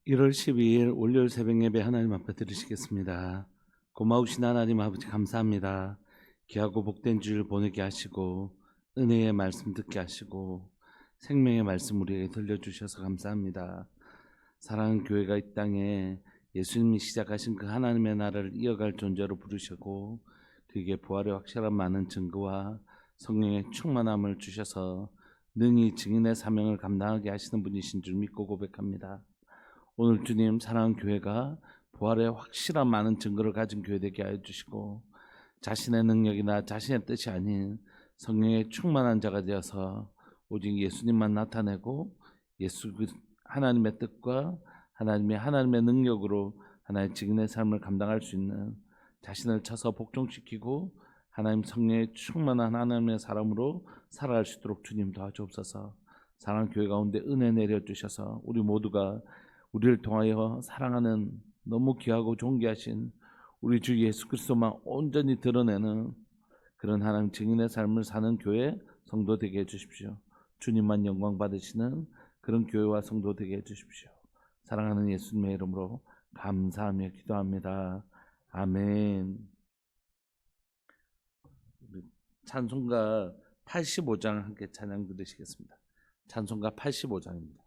1월 12일 월요일 새벽 예배 하나님 앞에 드리시겠습니다. 고마우신 하나님 아버지 감사합니다. 귀하고 복된 주일 보내게 하시고 은혜의 말씀 듣게 하시고 생명의 말씀 우리에게 들려주셔서 감사합니다. 사랑하는 교회가 이 땅에 예수님이 시작하신 그 하나님의 나라를 이어갈 존재로 부르시고 그에게 부활의 확실한 많은 증거와 성령의 충만함을 주셔서 능히 증인의 사명을 감당하게 하시는 분이신 줄 믿고 고백합니다. 오늘 주님 사랑하는 교회가 부활의 확실한 많은 증거를 가진 교회 되게 하여 주시고 자신의 능력이나 자신의 뜻이 아닌 성령의 충만한 자가 되어서 오직 예수님만 나타내고 하나님의 뜻과 하나님의 능력으로 하나님의 증인의 삶을 감당할 수 있는 자신을 쳐서 복종시키고 하나님 성령의 충만한 하나님의 사람으로 살아갈 수 있도록 주님 도와주옵소서. 사랑하는 교회 가운데 은혜 내려주셔서 우리 모두가 우리를 통하여 사랑하는 너무 귀하고 존귀하신 우리 주 예수 그리스도만 온전히 드러내는 그런 하나님 증인의 삶을 사는 교회 성도 되게 해주십시오. 주님만 영광 받으시는 그런 교회와 성도 되게 해주십시오. 사랑하는 예수님의 이름으로 감사하며 기도합니다. 아멘. 찬송가 85장 함께 찬양 들으시겠습니다. 찬송가 85장입니다.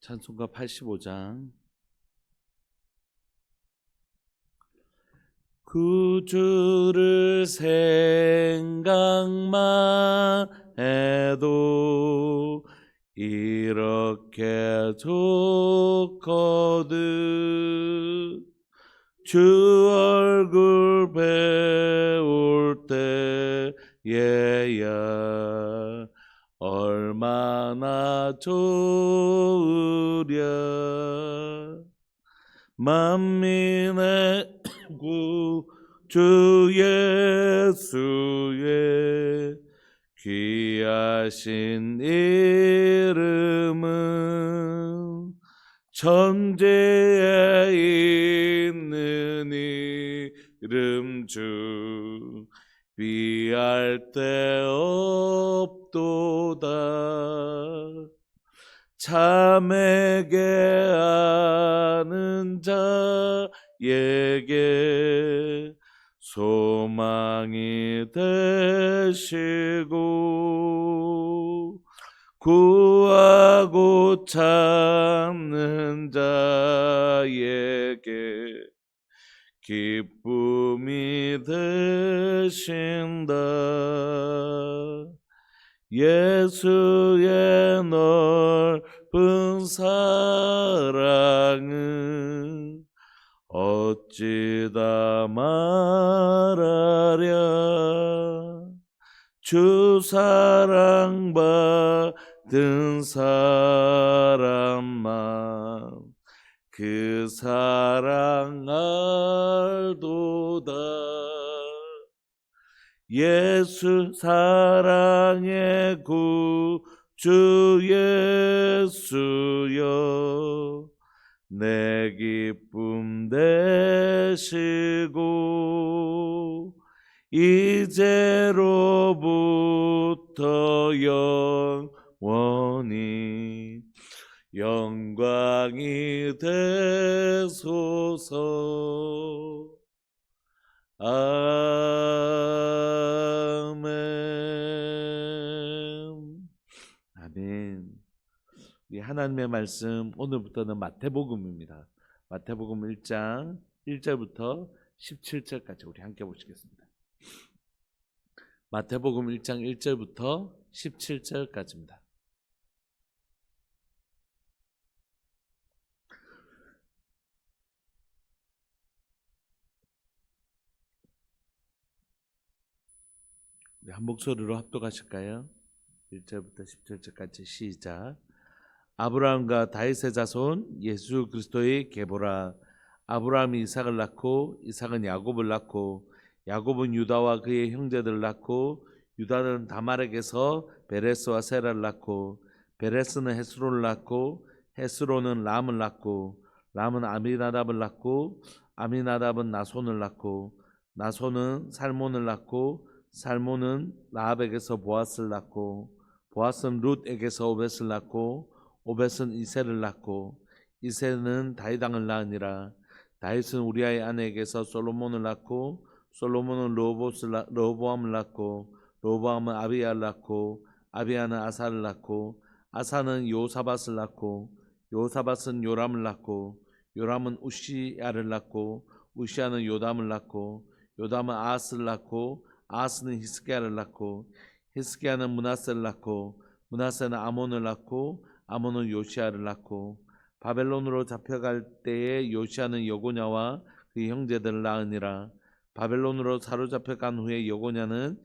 찬송가 85장. 구주를 생각만 해도 이렇게 좋거든. 주 얼굴 배울 때에야 얼마나 좋으랴. 만민의 구주 예수의 귀하신 이름은 천지에 있는 이름 중 비할 데 없도다. 참에게 아는 자에게 소망이 되시고 구하고 찾는 자에게 기쁨이 되신다. 예수의 넓은 사랑은 어찌 다 말하랴. 주 사랑 받은 사람만 그 사랑 알도다. 예수 사랑의 구주 예수여 내 기쁨 되시고 이제로부터 영원히 영광이 되소서. 아멘. 아멘. 이 하나님의 말씀 오늘부터는 마태복음입니다. 마태복음 1장 1절부터 17절까지 우리 함께 보시겠습니다. 마태복음 1장 1절부터 17절까지입니다. 우리 한 목소리로 합독하실까요? 1절부터 17절까지 시작. 아브라함과 다윗의 자손 예수 그리스도의 계보라. 아브라함이 이삭을 낳고 이삭은 야곱을 낳고 야곱은 유다와 그의 형제들을 낳고 유다는 다말에게서 베레스와 세라를 낳고 베레스는 헤스론을 낳고 헤스론은 람을 낳고 람은 아미나답을 낳고 아미나답은 나손을 낳고 나손은 살몬을 낳고 살몬은 라합에게서 보아스를 낳고 보아스는 룻에게서 오벳을 낳고 오벳은 이세를 낳고 이세는 다윗왕을 낳으니라. 다윗은 우리아의 아내에게서 솔로몬을 낳고 솔로몬은 르호보암을 낳고 르호보암은 아비야를 낳고 아비야는 아사를 낳고 아사는 요사밧을 낳고 요사밧은 요람을 낳고 요람은 우시야를 낳고 우시야는 요담을 낳고 요담은 아하스를 낳고 아하스는 히스기야를 낳고 히스기야는 므낫세를 낳고 므낫세는 아몬을 낳고 아몬은 요시야를 낳고 바벨론으로 잡혀갈 때에 요시야는 여고냐와 그 형제들을 낳으니라. 바벨론으로 사로잡혀간 후에 여고냐는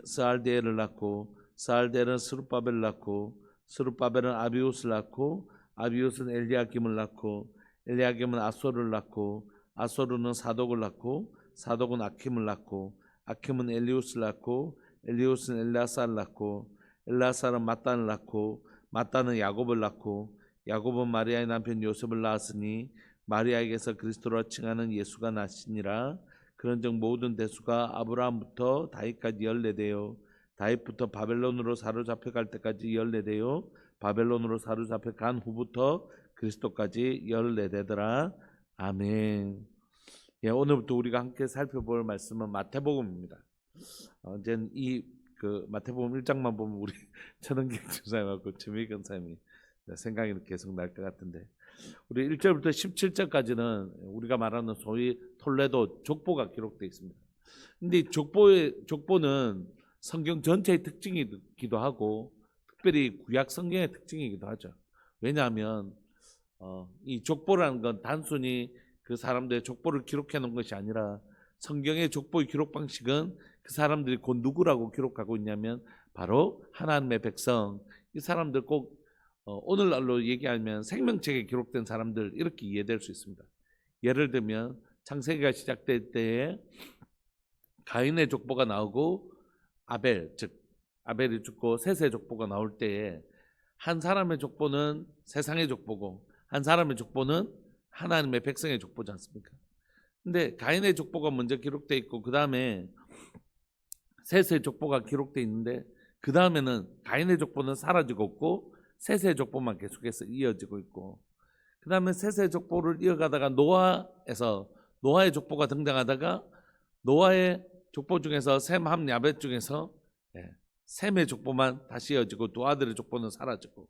스알데엘을 낳고 스알데엘은 스룹바벨을 낳고 스룹바벨은 아비웃을 낳고 아비웃은 엘리야김을 낳고 엘리야김은 아소를 낳고 아소르는 사독을 낳고 사독은 아킴을 낳고 아킴은 엘리웃을 낳고 엘리웃은 엘라사를 낳고 엘라사는 mat단을 낳고 mat단은 야곱을 낳고 야곱은 마리아의 남편 요셉을 낳았으니 마리아에게서 그리스도라 칭하는 예수가 나시니라. 그런즉 모든 대수가 아브라함부터 다윗까지 14대요 다윗부터 바벨론으로 사로잡혀갈 때까지 14대요 바벨론으로 사로잡혀간 후부터 그리스도까지 14대더라. 아멘. 예, 오늘부터 우리가 함께 살펴볼 말씀은 마태복음입니다. 이제는 그 마태복음 1장만 보면 우리 천은경 집사님하고 최미경 사님이 생각이 계속 날 것 같은데, 우리 1절부터 17절까지는 우리가 말하는 소위 톨레도 족보가 기록되어 있습니다. 근데 족보는 성경 전체의 특징이기도 하고 특별히 구약 성경의 특징이기도 하죠. 왜냐하면 이 족보라는 건 단순히 그 사람들의 족보를 기록해 놓은 것이 아니라 성경의 족보의 기록 방식은 그 사람들이 곧 누구라고 기록하고 있냐면 바로 하나님의 백성, 이 사람들 꼭 오늘날로 얘기하면 생명책에 기록된 사람들 이렇게 이해될 수 있습니다. 예를 들면 창세기가 시작될 때에 가인의 족보가 나오고 아벨이 죽고 셋의 족보가 나올 때에 한 사람의 족보는 세상의 족보고 한 사람의 족보는 하나님의 백성의 족보지 않습니까? 근데 가인의 족보가 먼저 기록되어 있고 그 다음에 셋의 족보가 기록되어 있는데 그 다음에는 가인의 족보는 사라지고 있고 셋의 족보만 계속해서 이어지고 있고, 그 다음에 셋의 족보를 이어가다가 노아의 족보가 등장하다가 노아의 족보 중에서 셈, 함, 야벳 중에서 셈의 족보만 다시 이어지고 두 아들의 족보는 사라지고,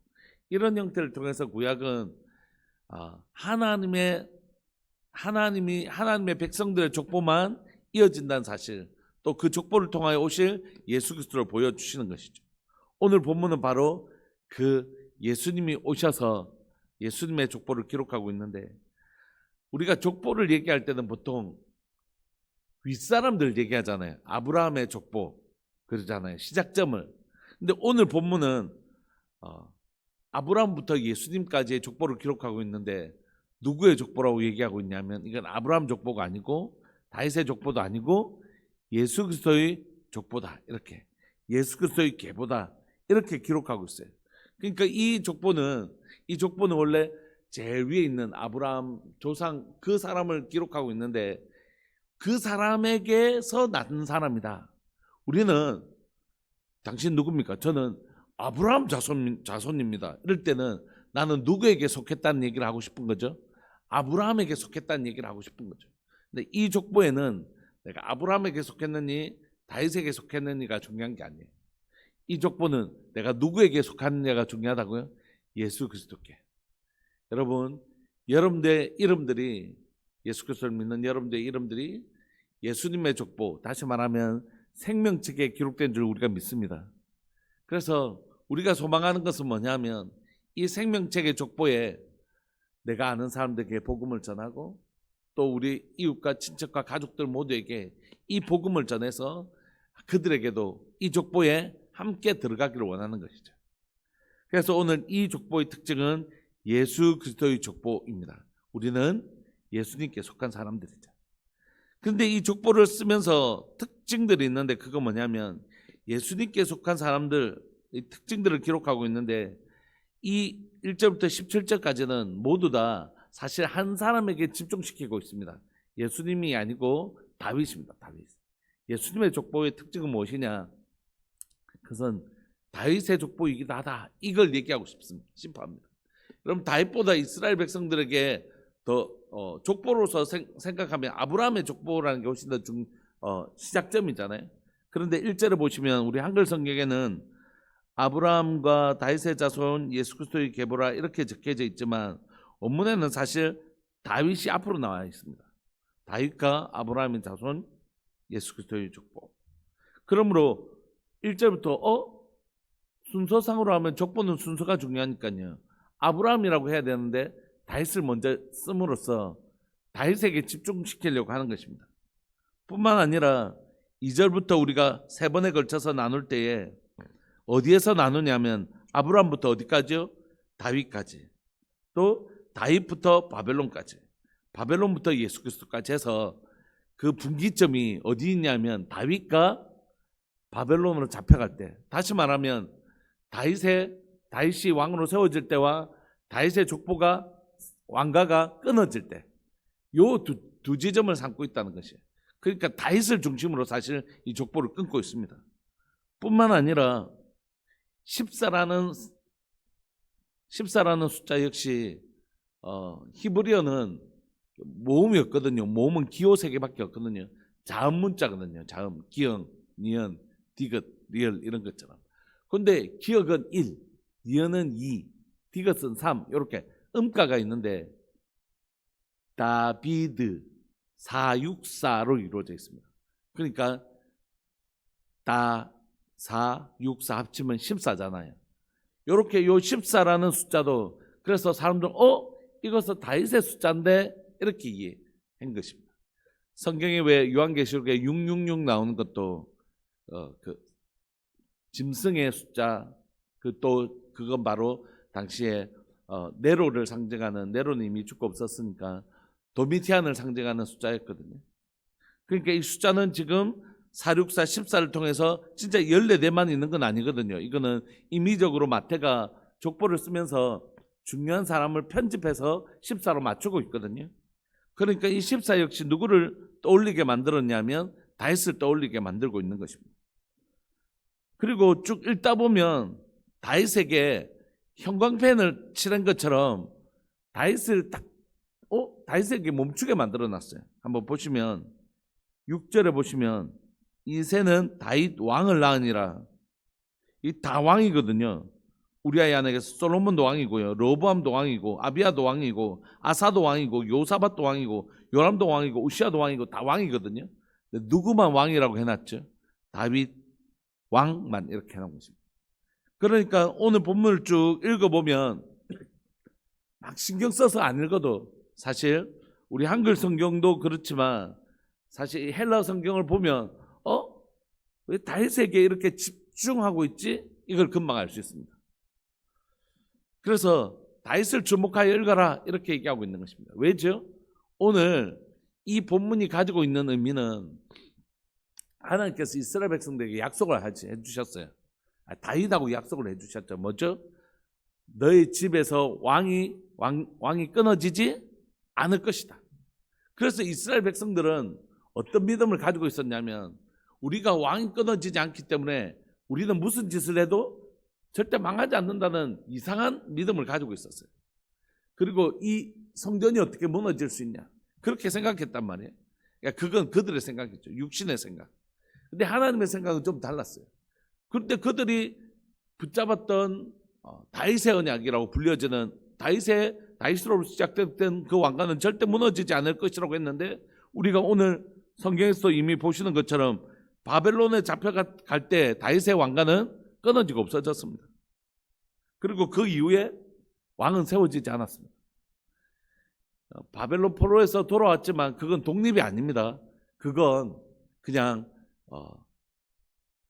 이런 형태를 통해서 구약은 하나님의 백성들의 족보만 이어진다는 사실, 또 그 족보를 통하여 오실 예수 그리스도를 보여주시는 것이죠. 오늘 본문은 바로 그 예수님이 오셔서 예수님의 족보를 기록하고 있는데, 우리가 족보를 얘기할 때는 보통 윗사람들 얘기하잖아요. 아브라함의 족보 그러잖아요, 시작점을. 근데 오늘 본문은 아브라함부터 예수님까지의 족보를 기록하고 있는데 누구의 족보라고 얘기하고 있냐면 이건 아브라함 족보가 아니고 다윗의 족보도 아니고 예수 그리스도의 족보다, 이렇게 예수 그리스도의 계보다 이렇게 기록하고 있어요. 그러니까 이 족보는 원래 제일 위에 있는 아브라함 조상 그 사람을 기록하고 있는데 그 사람에게서 낳은 사람이다. 우리는 당신 누굽니까? 저는 아브라함 자손입니다. 이럴 때는 나는 누구에게 속했다는 얘기를 하고 싶은 거죠? 아브라함에게 속했다는 얘기를 하고 싶은 거죠. 근데 이 족보에는 내가 아브라함에게 속했느니 다윗에게 속했느니가 중요한 게 아니에요. 이 족보는 내가 누구에게 속하느냐가 중요하다고요? 예수 그리스도께. 여러분, 여러분들의 이름들이, 예수 그리스도를 믿는 여러분들의 이름들이 예수님의 족보, 다시 말하면 생명책에 기록된 줄 우리가 믿습니다. 그래서 우리가 소망하는 것은 뭐냐면 이 생명책의 족보에 내가 아는 사람들에게 복음을 전하고 또 우리 이웃과 친척과 가족들 모두에게 이 복음을 전해서 그들에게도 이 족보에 함께 들어가기를 원하는 것이죠. 그래서 오늘 이 족보의 특징은 예수 그리스도의 족보입니다. 우리는 예수님께 속한 사람들이죠. 그런데 이 족보를 쓰면서 특징들이 있는데 그거 뭐냐면 예수님께 속한 사람들 이 특징들을 기록하고 있는데 이 1절부터 17절까지는 모두 다 사실 한 사람에게 집중시키고 있습니다. 예수님이 아니고 다윗입니다. 다윗. 예수님의 족보의 특징은 무엇이냐? 그것은 다윗의 족보이기도 하다. 이걸 얘기하고 싶습니다. 그럼 다윗보다 이스라엘 백성들에게 더 족보로서 생각하면 아브라함의 족보라는 게 훨씬 더 시작점이잖아요. 그런데 1절에 보시면 우리 한글 성경에는 아브라함과 다윗의 자손 예수 그리스도의 계보라 이렇게 적혀져 있지만 원문에는 사실 다윗이 앞으로 나와 있습니다. 다윗과 아브라함의 자손 예수 그리스도의 족보. 그러므로 1절부터 순서상으로 하면 족보는 순서가 중요하니까요. 아브라함이라고 해야 되는데 다윗을 먼저 씀으로써 다윗에게 집중시키려고 하는 것입니다. 뿐만 아니라 2절부터 우리가 세 번에 걸쳐서 나눌 때에 어디에서 나누냐면 아브라함부터 어디까지요? 다윗까지. 또 다윗부터 바벨론까지. 바벨론부터 예수 그리스도까지 해서 그 분기점이 어디 있냐면 다윗과 바벨론으로 잡혀갈 때, 다시 말하면 다윗이 왕으로 세워질 때와 다윗의 족보가 왕가가 끊어질 때, 요 두 지점을 삼고 있다는 것이에요. 그러니까 다윗을 중심으로 사실 이 족보를 끊고 있습니다. 뿐만 아니라 14라는 숫자 역시 히브리어는 모음이었거든요. 모음은 기호 3개밖에 없거든요. 자음 문자거든요. 자음, 기영, 니은, 디귿, 리얼 이런 것처럼. 그런데 기억은 1, 니은은 2, 디귿은 3 이렇게 음가가 있는데 다비드 464로 이루어져 있습니다. 그러니까 다 4, 6, 4 합치면 14잖아요. 이렇게 요 14라는 숫자도 그래서 사람들은 이것은 다윗의 숫자인데 이렇게 이해한 것입니다. 성경에 왜 요한계시록에 666 나오는 것도 그 짐승의 숫자 그건 바로 당시에 네로를 상징하는, 네로는 이미 죽고 없었으니까 도미티안을 상징하는 숫자였거든요. 그러니까 이 숫자는 지금 464, 14를 통해서 진짜 14대만 있는 건 아니거든요. 이거는 임의적으로 마태가 족보를 쓰면서 중요한 사람을 편집해서 14로 맞추고 있거든요. 그러니까 이 14 역시 누구를 떠올리게 만들었냐면 다윗을 떠올리게 만들고 있는 것입니다. 그리고 쭉 읽다 보면 다윗에게 형광펜을 칠한 것처럼 다윗을 다윗에게 멈추게 만들어놨어요. 한번 보시면 6절에 보시면 이새는 다윗 왕을 낳으니라. 이 다 왕이거든요. 우리아의 아내에서 솔로몬도 왕이고요, 르호보암도 왕이고, 아비야도 왕이고, 아사도 왕이고, 요사밧도 왕이고, 요람도 왕이고, 우시아도 왕이고, 다 왕이거든요. 누구만 왕이라고 해놨죠? 다윗 왕만 이렇게 해놓은 것입니다. 그러니까 오늘 본문을 쭉 읽어보면 막 신경 써서 안 읽어도 사실 우리 한글 성경도 그렇지만 사실 헬라 성경을 보면 왜 다윗에게 이렇게 집중하고 있지? 이걸 금방 알 수 있습니다. 그래서 다윗을 주목하여 읽어라 이렇게 얘기하고 있는 것입니다. 왜죠? 오늘 이 본문이 가지고 있는 의미는 하나님께서 이스라엘 백성들에게 약속을 해주셨어요. 다윗하고 약속을 해주셨죠. 뭐죠? 너희 집에서 왕이 끊어지지 않을 것이다. 그래서 이스라엘 백성들은 어떤 믿음을 가지고 있었냐면 우리가 왕이 끊어지지 않기 때문에 우리는 무슨 짓을 해도 절대 망하지 않는다는 이상한 믿음을 가지고 있었어요. 그리고 이 성전이 어떻게 무너질 수 있냐 그렇게 생각했단 말이에요. 그러니까 그건 그들의 생각이죠. 육신의 생각. 근데 하나님의 생각은 좀 달랐어요. 그런데 그들이 붙잡았던 다윗의 언약이라고 불려지는 다윗으로 시작됐던 그 왕가는 절대 무너지지 않을 것이라고 했는데 우리가 오늘 성경에서 이미 보시는 것처럼 바벨론에 잡혀갈 때 다윗의 왕가는 끊어지고 없어졌습니다. 그리고 그 이후에 왕은 세워지지 않았습니다. 바벨론 포로에서 돌아왔지만 그건 독립이 아닙니다. 그건 그냥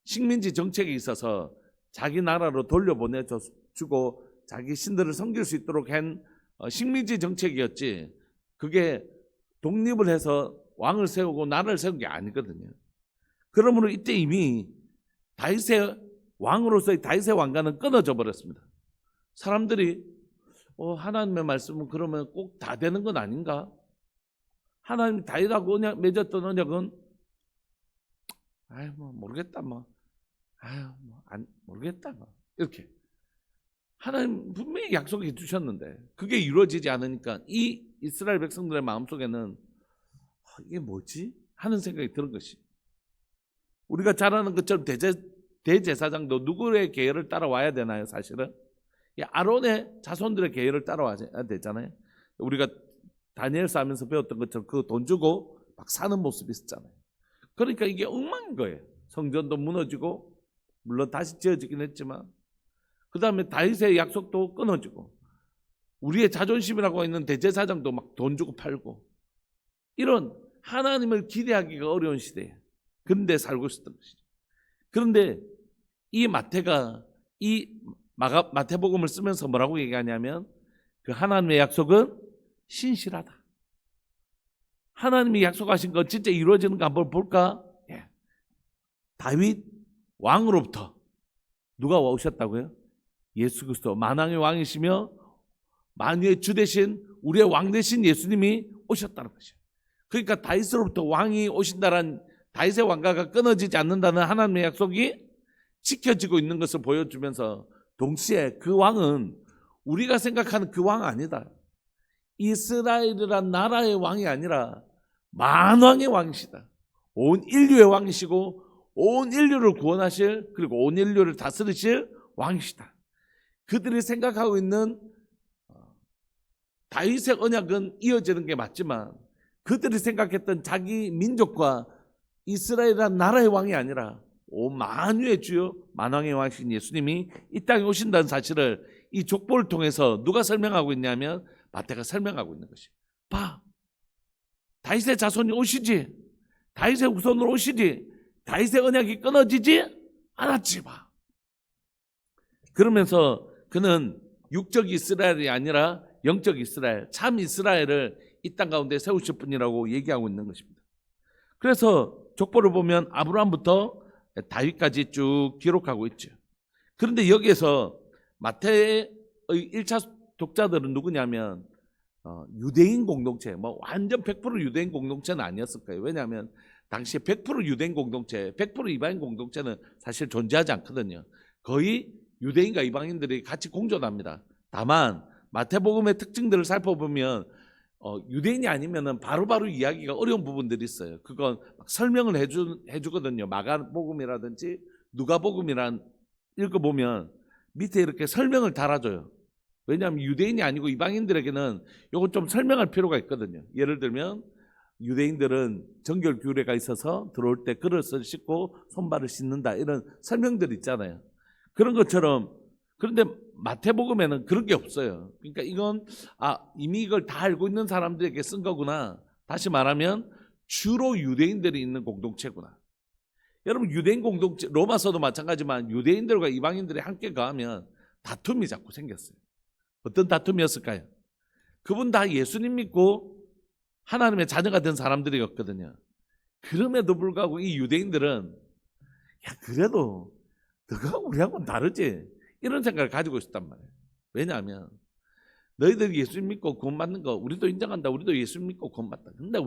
식민지 정책에 있어서 자기 나라로 돌려보내주고 자기 신들을 섬길 수 있도록 한 식민지 정책이었지 그게 독립을 해서 왕을 세우고 나라를 세운 게 아니거든요. 그러므로 이때 이미 다윗의 왕으로서의 다윗의 왕가는 끊어져 버렸습니다. 사람들이 하나님의 말씀은 그러면 꼭 다 되는 건 아닌가? 하나님이 다윗하고 언약 맺었던 언약은 모르겠다 모르겠다 이렇게 하나님 분명히 약속해 주셨는데 그게 이루어지지 않으니까 이 이스라엘 백성들의 마음속에는 이게 뭐지? 하는 생각이 드는 것이, 우리가 잘 아는 것처럼 대제사장도 누구의 계열을 따라와야 되나요? 사실은 아론의 자손들의 계열을 따라와야 되잖아요. 우리가 다니엘서 하면서 배웠던 것처럼 그 돈 주고 막 사는 모습이 있었잖아요. 그러니까 이게 엉망인 거예요. 성전도 무너지고 물론 다시 지어지긴 했지만 그 다음에 다윗의 약속도 끊어지고 우리의 자존심이라고 있는 대제사장도 막 돈 주고 팔고, 이런 하나님을 기대하기가 어려운 시대에 근데 살고 있었던 것이죠. 그런데 이 마태가 이 마태복음을 쓰면서 뭐라고 얘기하냐면 그 하나님의 약속은 신실하다. 하나님이 약속하신 거 진짜 이루어지는 거 한번 볼까? 다윗 왕으로부터 누가 오셨다고요? 예수 그리스도 만왕의 왕이시며 만유의 주 되신 우리의 왕 되신 예수님이 오셨다는 것이에요. 그러니까 다윗으로부터 왕이 오신다는, 다윗의 왕가가 끊어지지 않는다는 하나님의 약속이 지켜지고 있는 것을 보여주면서 동시에 그 왕은 우리가 생각하는 그 왕 아니다. 이스라엘이란 나라의 왕이 아니라 만왕의 왕이시다. 온 인류의 왕이시고 온 인류를 구원하실, 그리고 온 인류를 다스리실 왕이시다. 그들이 생각하고 있는 다윗의 언약은 이어지는 게 맞지만 그들이 생각했던 자기 민족과 이스라엘이란 나라의 왕이 아니라 온 만유의 주요 만왕의 왕이신 예수님이 이 땅에 오신다는 사실을 이 족보를 통해서 누가 설명하고 있냐면 마태가 설명하고 있는 것이, 봐, 다윗의 자손이 오시지, 다윗의 후손으로 오시지, 다윗의 언약이 끊어지지 않았지 봐. 그러면서 그는 육적 이스라엘이 아니라 영적 이스라엘, 참 이스라엘을 이 땅 가운데 세우실 분이라고 얘기하고 있는 것입니다. 그래서 족보를 보면 아브라함부터 다윗까지 쭉 기록하고 있죠. 그런데 여기에서 마태의 1차 독자들은 누구냐면 유대인 공동체, 완전 100% 유대인 공동체는 아니었을 거예요. 왜냐하면 당시에 100% 유대인 공동체, 100% 이방인 공동체는 사실 존재하지 않거든요. 거의 유대인과 이방인들이 같이 공존합니다. 다만 마태복음의 특징들을 살펴보면 유대인이 아니면은 바로바로 이야기가 어려운 부분들이 있어요. 그건 막 설명을 해주거든요. 마가복음이라든지 누가복음이란 읽어보면 밑에 이렇게 설명을 달아줘요. 왜냐하면 유대인이 아니고 이방인들에게는 이건 좀 설명할 필요가 있거든요. 예를 들면 유대인들은 정결 규례가 있어서 들어올 때 그릇을 씻고 손발을 씻는다, 이런 설명들이 있잖아요. 그런 것처럼, 그런데 마태복음에는 그런 게 없어요. 그러니까 이건 이미 이걸 다 알고 있는 사람들에게 쓴 거구나. 다시 말하면 주로 유대인들이 있는 공동체구나. 여러분, 유대인 공동체, 로마서도 마찬가지지만 유대인들과 이방인들이 함께 가면 다툼이 자꾸 생겼어요. 어떤 다툼이었을까요? 그분 다 예수님 믿고 하나님의 자녀가 된 사람들이었거든요. 그럼에도 불구하고 이 유대인들은 그래도 너가 우리하고는 다르지, 이런 생각을 가지고 있었단 말이에요. 왜냐하면 너희들이 예수님 믿고 구원받는 거 우리도 인정한다. 우리도 예수님 믿고 구원받다. 근데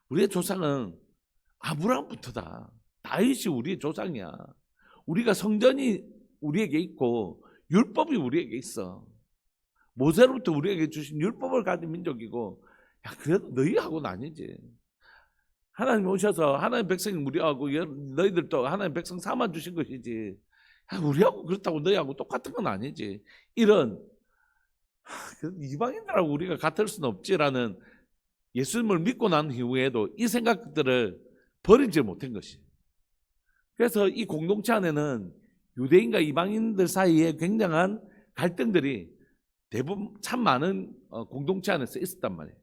우리의 조상은 아브라함부터다. 다윗이 우리의 조상이야. 우리가 성전이 우리에게 있고 율법이 우리에게 있어. 모세로부터 우리에게 주신 율법을 가진 민족이고, 그래도 너희하고는 아니지. 하나님 오셔서 하나님 백성이 우리하고 너희들도 하나님 백성 삼아 주신 것이지, 우리하고 그렇다고 너희하고 똑같은 건 아니지. 이런 이방인들하고 우리가 같을 수는 없지라는, 예수님을 믿고 난 이후에도 이 생각들을 버리지 못한 것이. 그래서 이 공동체 안에는 유대인과 이방인들 사이에 굉장한 갈등들이 대부분 참 많은 공동체 안에서 있었단 말이에요.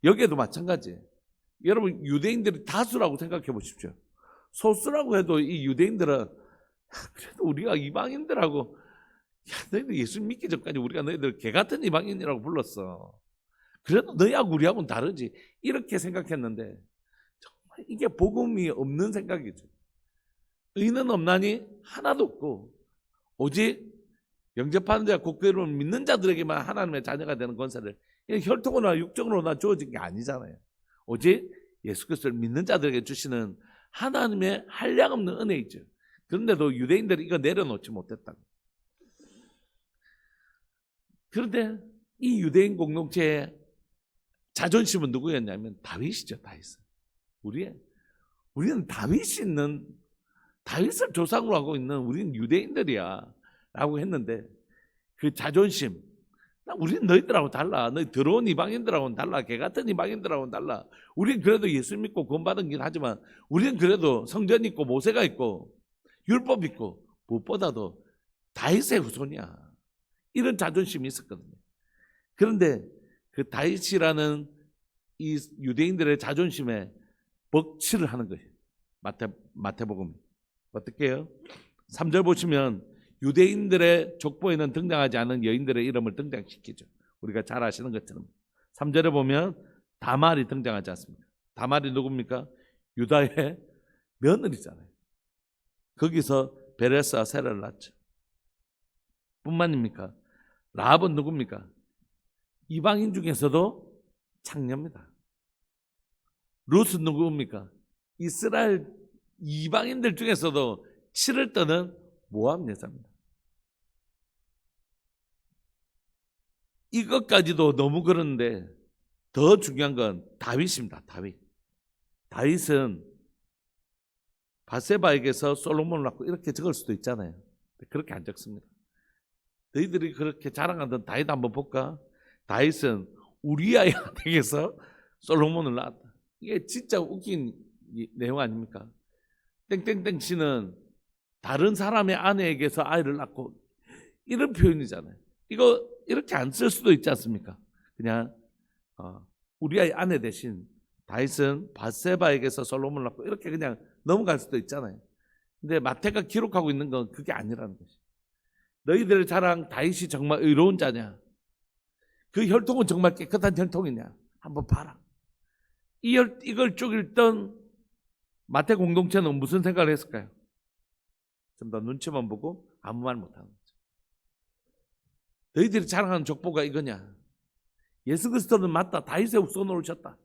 여기에도 마찬가지예요. 여러분, 유대인들이 다수라고 생각해 보십시오. 소수라고 해도 이 유대인들은 그래도 우리가 이방인들하고, 너희들 예수 믿기 전까지 우리가 너희들 개같은 이방인이라고 불렀어. 그래도 너희하고 우리하고는 다르지, 이렇게 생각했는데 정말 이게 복음이 없는 생각이죠. 의는 없나니 하나도 없고 오직 영접하는 자 곧 그 이름을 믿는 자들에게만 하나님의 자녀가 되는 권세를 혈통으로나 육정으로나 주어진 게 아니잖아요. 오직 예수 그리스도를 믿는 자들에게 주시는 하나님의 한량없는 은혜이죠. 그런데도 유대인들이 이거 내려놓지 못했다. 그런데 이 유대인 공동체의 자존심은 누구였냐면 다윗이죠. 다윗. 우리는 다윗을 조상으로 하고 있는 우리는 유대인들이야 라고 했는데 그 자존심, 우리는 너희들하고 달라. 너희 들어온 이방인들하고는 달라. 개같은 이방인들하고는 달라. 우리는 그래도 예수 믿고 구원받은 긴 하지만 우리는 그래도 성전 있고 모세가 있고 율법 있고 무엇보다도 다윗의 후손이야. 이런 자존심이 있었거든요. 그런데 그 다윗이라는 이 유대인들의 자존심에 먹칠을 하는 거예요. 마태복음 어떻게 해요? 3절 보시면 유대인들의 족보에는 등장하지 않은 여인들의 이름을 등장시키죠. 우리가 잘 아시는 것처럼 3절에 보면 다말이 등장하지 않습니다. 다말이 누굽니까? 유다의 며느리잖아요. 거기서 베레스와 세라를 낳죠. 뿐만입니까? 라합은 누굽니까? 이방인 중에서도 창녀입니다. 룻은 누굽니까? 이스라엘 이방인들 중에서도 치를 떠는 모압 여자입니다. 이것까지도 너무 그런데 더 중요한 건 다윗입니다. 다윗은 바세바에게서 솔로몬을 낳고 이렇게 적을 수도 있잖아요. 그렇게 안 적습니다. 너희들이 그렇게 자랑하던 다윗 한번 볼까? 다윗은 우리아의 아내에게서 솔로몬을 낳았다. 이게 진짜 웃긴 내용 아닙니까? 땡땡땡 씨는 다른 사람의 아내에게서 아이를 낳고 이런 표현이잖아요. 이거 이렇게 안 쓸 수도 있지 않습니까? 그냥 우리아의 아내 대신 다윗은 바세바에게서 솔로몬을 낳고 이렇게 그냥 넘어갈 수도 있잖아요. 근데 마태가 기록하고 있는 건 그게 아니라는 것이. 너희들의 자랑 다윗이 정말 의로운 자냐? 그 혈통은 정말 깨끗한 혈통이냐? 한번 봐라. 이걸 쭉 읽던 마태 공동체는 무슨 생각을 했을까요? 좀 더 눈치만 보고 아무 말 못하는 거죠. 너희들이 자랑하는 족보가 이거냐? 예수 그리스도는 맞다. 다윗의 후손으로 오셨다.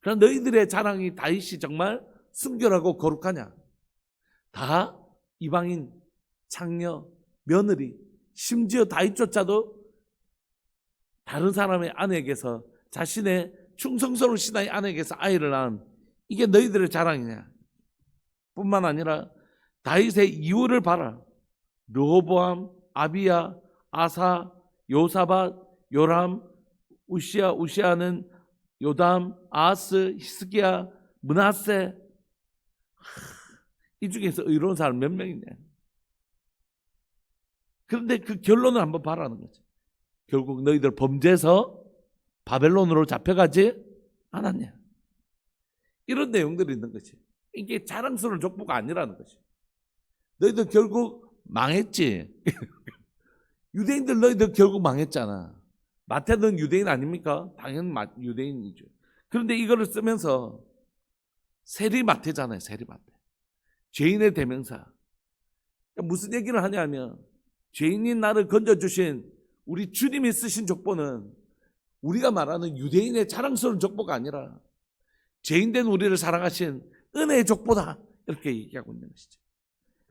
그럼 너희들의 자랑이 다윗이 정말 순결하고 거룩하냐? 다 이방인, 창녀, 며느리, 심지어 다윗조차도 다른 사람의 아내에게서 자신의 충성스러운 신하의 아내에게서 아이를 낳은 이게 너희들의 자랑이냐? 뿐만 아니라 다윗의 이후를 봐라. 르호보암, 아비야, 아사, 요사밧, 요람, 우시아는 요담, 아하스, 히스기야, 므낫세. 이 중에서 의로운 사람 몇 명이냐? 그런데 그 결론을 한번 봐라는 거죠. 결국 너희들 범죄해서 바벨론으로 잡혀가지 않았냐? 이런 내용들이 있는 거지. 이게 자랑스러운 족보가 아니라는 거지. 너희들 결국 망했지. 유대인들 너희들 결국 망했잖아. 마태는 유대인 아닙니까? 당연히 유대인이죠. 그런데 이거를 쓰면서 세리마태잖아요. 세리마태. 죄인의 대명사. 무슨 얘기를 하냐면 죄인인 나를 건져주신 우리 주님이 쓰신 족보는 우리가 말하는 유대인의 자랑스러운 족보가 아니라 죄인된 우리를 사랑하신 은혜의 족보다. 이렇게 얘기하고 있는 것이죠.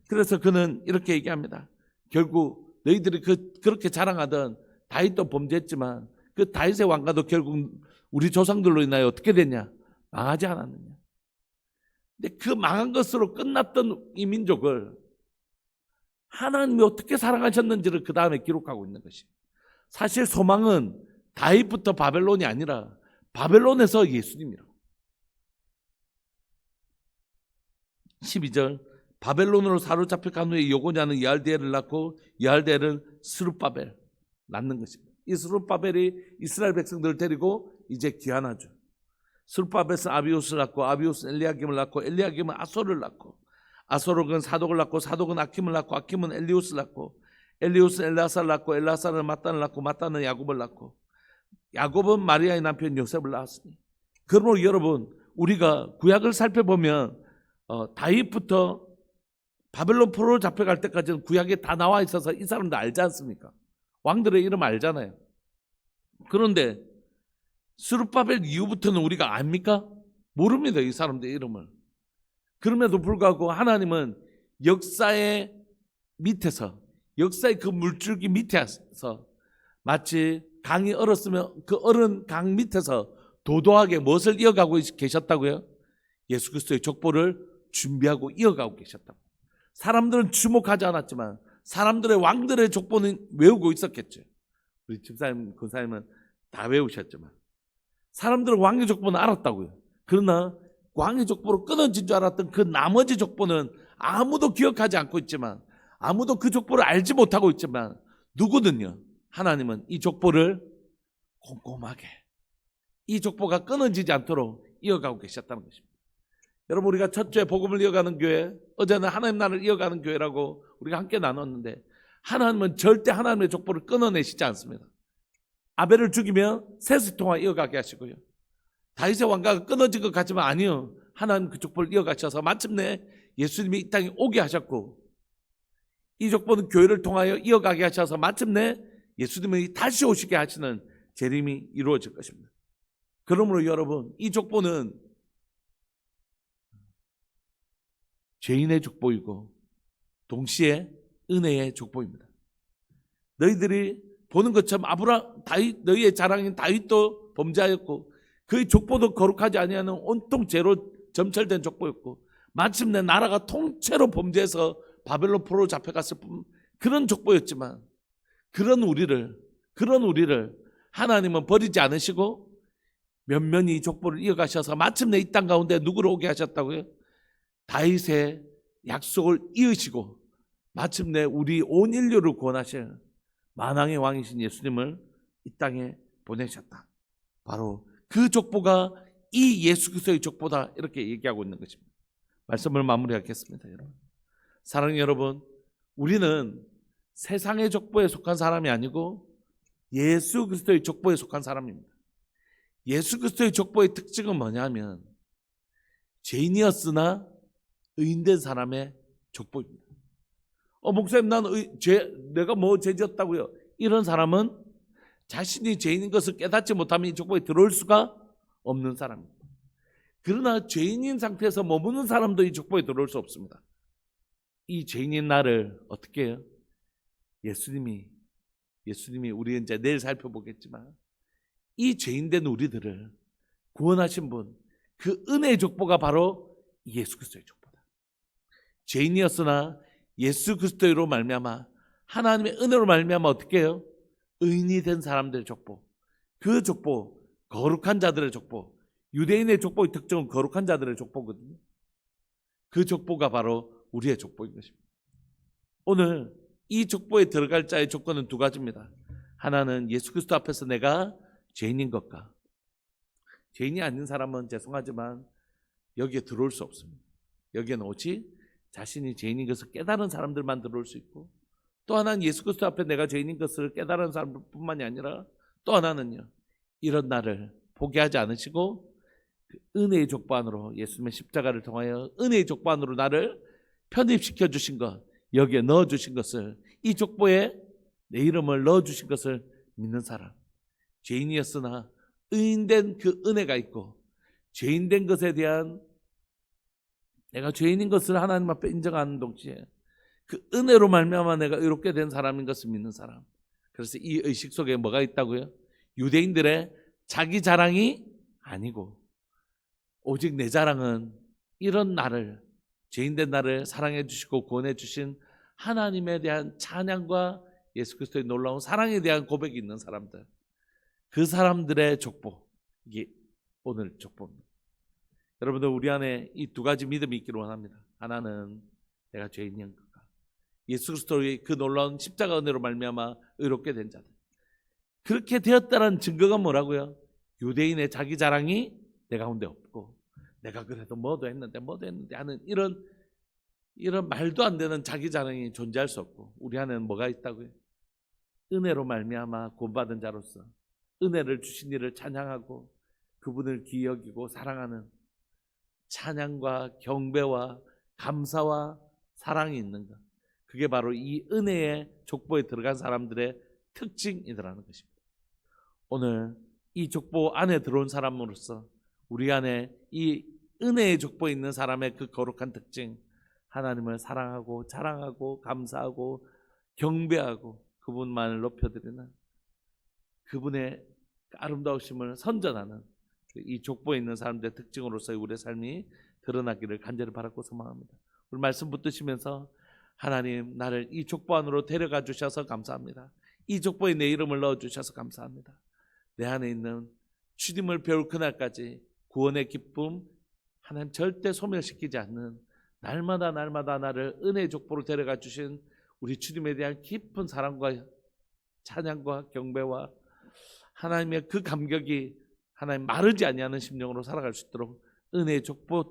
그래서 그는 이렇게 얘기합니다. 결국 너희들이 그렇게 자랑하던 다윗도 범죄했지만 그 다윗의 왕가도 결국 우리 조상들로 인하여 어떻게 됐냐? 망하지 않았느냐? 근데 그 망한 것으로 끝났던 이 민족을 하나님이 어떻게 사랑하셨는지를 그 다음에 기록하고 있는 것이. 사실 소망은 다윗부터 바벨론이 아니라 바벨론에서 예수님이라고. 12절 바벨론으로 사로잡혀 간 후에 여고냐는 여할대엘을 낳고 여할대엘은 스룹바벨 낳는 것입니다. 이 스룹바벨이 이스라엘 백성들을 데리고 이제 귀환하죠. 스룹바벨은 아비우스를 낳고 아비우스는 엘리야김을 낳고 엘리야김은 아소를 낳고 아소록은 사독을 낳고 사독은 아킴을 낳고 아킴은 엘리우스를 낳고 엘리우스는 엘라사를 낳고 엘라사는 마단을 낳고 마단은 야곱을 낳고 야곱은 마리아의 남편 요셉을 낳았으니. 그러므로 여러분 우리가 구약을 살펴보면 다윗부터 바벨론 포로로 잡혀갈 때까지는 구약에 다 나와 있어서 이 사람도 알지 않습니까? 왕들의 이름 알잖아요. 그런데 스룹바벨 이후부터는 우리가 압니까? 모릅니다. 이 사람들의 이름을. 그럼에도 불구하고 하나님은 역사의 밑에서, 역사의 그 물줄기 밑에서 마치 강이 얼었으면 그 얼은 강 밑에서 도도하게 무엇을 이어가고 계셨다고요? 예수 그리스도의 족보를 준비하고 이어가고 계셨다고. 사람들은 주목하지 않았지만 사람들의 왕들의 족보는 외우고 있었겠죠. 우리 집사님, 권사님은 다 외우셨지만 사람들은 왕의 족보는 알았다고요. 그러나 왕의 족보로 끊어진 줄 알았던 그 나머지 족보는 아무도 기억하지 않고 있지만, 아무도 그 족보를 알지 못하고 있지만, 누구든요, 하나님은 이 족보를 꼼꼼하게, 이 족보가 끊어지지 않도록 이어가고 계셨다는 것입니다. 여러분, 우리가 첫째 복음을 이어가는 교회, 어제는 하나님 나라를 이어가는 교회라고 우리가 함께 나눴는데, 하나님은 절대 하나님의 족보를 끊어내시지 않습니다. 아벨을 죽이면 세세통화 이어가게 하시고요. 다윗의 왕가가 끊어진 것 같지만 아니요, 하나님 그 족보를 이어가셔서 마침내 예수님이 이 땅에 오게 하셨고, 이 족보는 교회를 통하여 이어가게 하셔서 마침내 예수님이 다시 오시게 하시는 재림이 이루어질 것입니다. 그러므로 여러분, 이 족보는 죄인의 족보이고 동시에 은혜의 족보입니다. 너희들이 보는 것처럼 다윗, 너희의 자랑인 다윗도 범죄하였고 그의 족보도 거룩하지 아니하는 온통 죄로 점철된 족보였고 마침내 나라가 통째로 범죄해서 바벨론 포로로 잡혀갔을 뿐 그런 족보였지만 그런 우리를 하나님은 버리지 않으시고 면면히 이 족보를 이어가셔서 마침내 이 땅 가운데 누구를 오게 하셨다고요? 다윗의 약속을 이으시고 마침내 우리 온 인류를 구원하실 만왕의 왕이신 예수님을 이 땅에 보내셨다. 바로 그 족보가 이 예수 그리스도의 족보다, 이렇게 얘기하고 있는 것입니다. 말씀을 마무리하겠습니다. 여러분, 사랑하는 여러분, 우리는 세상의 족보에 속한 사람이 아니고 예수 그리스도의 족보에 속한 사람입니다. 예수 그리스도의 족보의 특징은 뭐냐면 죄인이었으나 의인된 사람의 족보입니다. 목사님, 내가 뭐 죄 지었다고요? 이런 사람은 자신이 죄인인 것을 깨닫지 못하면 이 족보에 들어올 수가 없는 사람입니다. 그러나 죄인인 상태에서 머무는 사람도 이 족보에 들어올 수 없습니다. 이 죄인인 나를 어떻게 해요? 예수님이 우리 이제 내일 살펴보겠지만 이 죄인된 우리들을 구원하신 분, 그 은혜의 족보가 바로 예수 그리스도의 족보다. 죄인이었으나 예수 그리스도로 말미암아 하나님의 은혜로 말미암아 어떻게 해요? 의인이 된 사람들의 족보, 그 족보, 거룩한 자들의 족보, 유대인의 족보의 특징은 거룩한 자들의 족보거든요. 그 족보가 바로 우리의 족보인 것입니다. 오늘 이 족보에 들어갈 자의 조건은 두 가지입니다. 하나는 예수 그리스도 앞에서 내가 죄인인 것과, 죄인이 아닌 사람은 죄송하지만 여기에 들어올 수 없습니다. 여기에는 오직 자신이 죄인인 것을 깨달은 사람들만 들어올 수 있고, 또 하나는 예수 그리스도 앞에 내가 죄인인 것을 깨달은 사람뿐만이 아니라 또 하나는요, 이런 나를 포기하지 않으시고 그 은혜의 족보 안으로, 예수님의 십자가를 통하여 은혜의 족보 안으로 나를 편입시켜 주신 것, 여기에 넣어 주신 것을, 이 족보에 내 이름을 넣어 주신 것을 믿는 사람, 죄인이었으나 의인된 그 은혜가 있고, 죄인된 것에 대한, 내가 죄인인 것을 하나님 앞에 인정하는 동시에 그 은혜로 말미암아 내가 의롭게 된 사람인 것을 믿는 사람. 그래서 이 의식 속에 뭐가 있다고요? 유대인들의 자기 자랑이 아니고 오직 내 자랑은 이런 나를, 죄인된 나를 사랑해 주시고 구원해 주신 하나님에 대한 찬양과 예수 그리스도의 놀라운 사랑에 대한 고백이 있는 사람들, 그 사람들의 족보, 이게 오늘 족보입니다. 여러분들, 우리 안에 이 두 가지 믿음이 있기를 원합니다. 하나는 내가 죄인인 것과 예수 그리스도의 그 놀라운 십자가 은혜로 말미암아 의롭게 된 자들, 그렇게 되었다는 증거가 뭐라고요? 유대인의 자기 자랑이 내 가운데 없고, 내가 그래도 뭐도 했는데 하는 이런 말도 안 되는 자기 자랑이 존재할 수 없고, 우리 안에는 뭐가 있다고요? 은혜로 말미암아 구원받은 자로서 은혜를 주신 이를 찬양하고 그분을 귀히 여기고 사랑하는 찬양과 경배와 감사와 사랑이 있는 것. 그게 바로 이 은혜의 족보에 들어간 사람들의 특징이더라는 것입니다. 오늘 이 족보 안에 들어온 사람으로서 우리 안에 이 은혜의 족보에 있는 사람의 그 거룩한 특징, 하나님을 사랑하고 자랑하고 감사하고 경배하고 그분만을 높여드리는 그분의 아름다우심을 선전하는 이 족보에 있는 사람들의 특징으로서의 우리의 삶이 드러나기를 간절히 바라고 소망합니다. 우리 말씀 붙드시면서 하나님, 나를 이 족보 안으로 데려가 주셔서 감사합니다. 이 족보에 내 이름을 넣어 주셔서 감사합니다. 내 안에 있는 주님을 배울 그날까지 구원의 기쁨 하나님 절대 소멸시키지 않는 날마다 나를 은혜의 족보로 데려가 주신 우리 주님에 대한 깊은 사랑과 찬양과 경배와 하나님의 그 감격이 하나님 마르지 아니하는 심령으로 살아갈 수 있도록 은혜의 족보에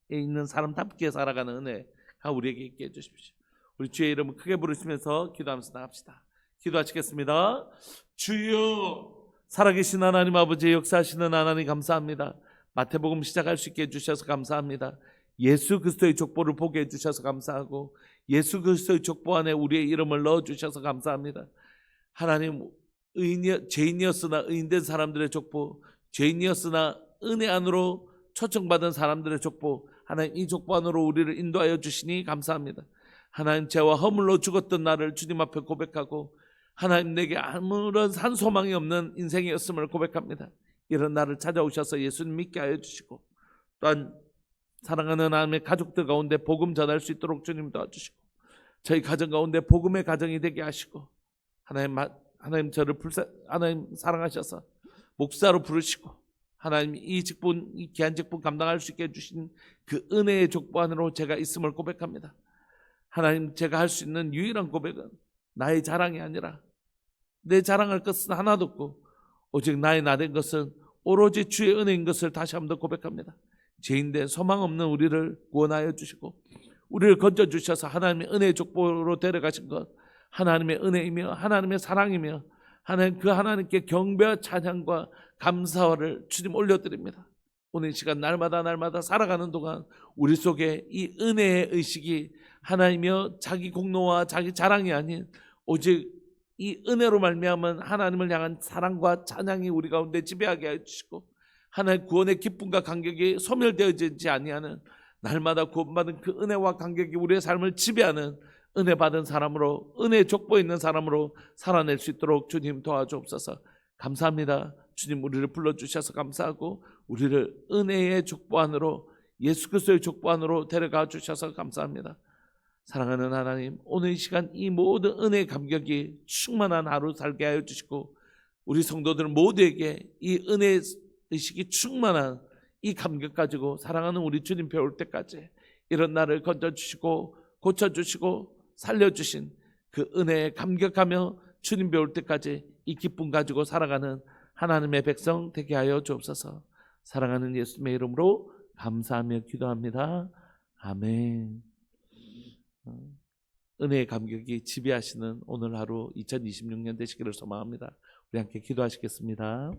있는 사람답게 살아가는 은혜가 우리에게 있게 해주십시오. 우리 주의 이름을 크게 부르시면서 기도하면서 나갑시다. 기도하시겠습니다. 주여, 살아계신 하나님 아버지, 역사하시는 하나님 감사합니다. 마태복음 시작할 수 있게 해주셔서 감사합니다. 예수 그리스도의 족보를 보게 해주셔서 감사하고 예수 그리스도의 족보 안에 우리의 이름을 넣어주셔서 감사합니다. 하나님, 죄인이었으나 의인된 사람들의 족보, 죄인이었으나 은혜 안으로 초청받은 사람들의 족보, 하나님 이 족보 안으로 우리를 인도하여 주시니 감사합니다. 하나님, 죄와 허물로 죽었던 나를 주님 앞에 고백하고 하나님, 내게 아무런 산 소망이 없는 인생이었음을 고백합니다. 이런 나를 찾아오셔서 예수님 믿게 하여 주시고 또한 사랑하는 하나님의 가족들 가운데 복음 전할 수 있도록 주님 도와주시고 저희 가정 가운데 복음의 가정이 되게 하시고 하나님 저를 하나님 사랑하셔서 목사로 부르시고 하나님 이 직분, 이 귀한 직분 감당할 수 있게 해주신 그 은혜의 족보 안으로 제가 있음을 고백합니다. 하나님, 제가 할 수 있는 유일한 고백은 나의 자랑이 아니라 내 자랑할 것은 하나도 없고 오직 나의 나된 것은 오로지 주의 은혜인 것을 다시 한번 더 고백합니다. 죄인된 소망 없는 우리를 구원하여 주시고 우리를 건져주셔서 하나님의 은혜의 족보로 데려가신 것, 하나님의 은혜이며 하나님의 사랑이며 하나님, 그 하나님께 경배와 찬양과 감사를 주님 올려드립니다. 오늘 이 시간 날마다 살아가는 동안 우리 속에 이 은혜의 의식이 하나님이여 자기 공로와 자기 자랑이 아닌 오직 이 은혜로 말미암은 하나님을 향한 사랑과 찬양이 우리 가운데 지배하게 해주시고 하나님 구원의 기쁨과 감격이 소멸되어지지 아니하는 날마다 구원받은 그 은혜와 감격이 우리의 삶을 지배하는 은혜 받은 사람으로, 은혜 족보 있는 사람으로 살아낼 수 있도록 주님 도와주옵소서. 감사합니다. 주님, 우리를 불러주셔서 감사하고 우리를 은혜의 족보 안으로, 예수 그리스도의 족보 안으로 데려가 주셔서 감사합니다. 사랑하는 하나님, 오늘 이 시간 이 모든 은혜의 감격이 충만한 하루 살게 하여 주시고 우리 성도들 모두에게 이 은혜 의식이 충만한 이 감격 가지고 사랑하는 우리 주님 배울 때까지 이런 나를 건져주시고 고쳐주시고 살려주신 그 은혜에 감격하며 주님 배울 때까지 이 기쁨 가지고 살아가는 하나님의 백성 되게 하여 주옵소서. 사랑하는 예수님의 이름으로 감사하며 기도합니다. 아멘. 은혜의 감격이 지배하시는 오늘 하루 2026년 되시기를 소망합니다. 우리 함께 기도하시겠습니다.